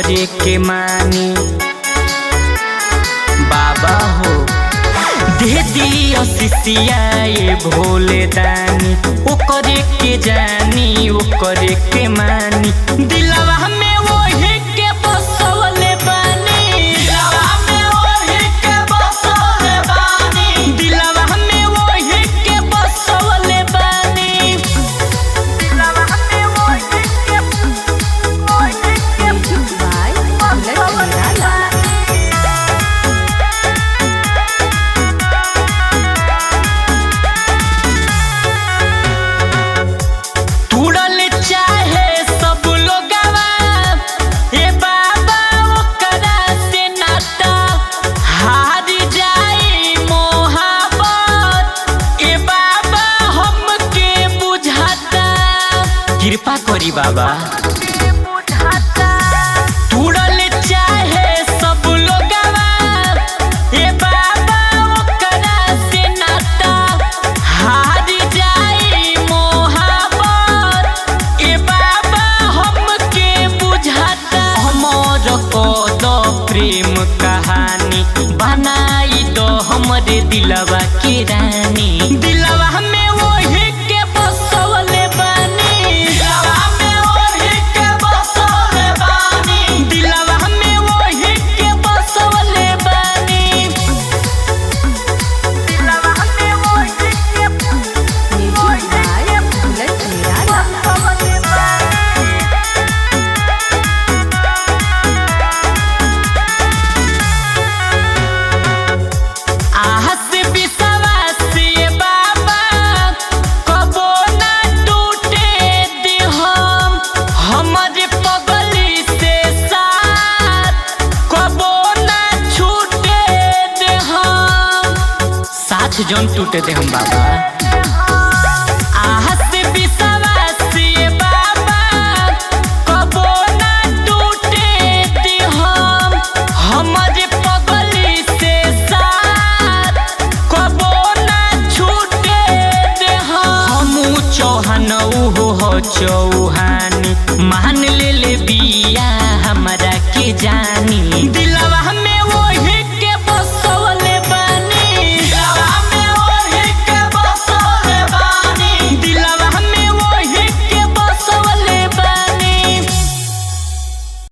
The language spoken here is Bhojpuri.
करे के मानी बाबा हो दे दियो सिसिया ये भोले दानी ओ करे के जानी ओ करे के मानी दिलवा में वही के बसवले बानी दिलवा में वही के बसवले बानी दिलवा में वही के बसवले बानी दिलवा में वही के कृपा करी बाबा तुड़ल चाहे सब लोगवा ए बाबा ओकरा से नाता हार जाई मोहब्बत ए बाबा हमके बुझाता हमर कद प्रेम कहानी बनाई दो हमरे दिलवा के रानी दिलवा में वही के बसवले जौन टूटे थे हम बाबा आहत विश्वास ये बाबा कबो ना टूटे थे हम हमारे पगली से साथ कबो ना छूटे थे हम चौहान हो चौहानी मान ले बिया हमरा के जानी दिलवा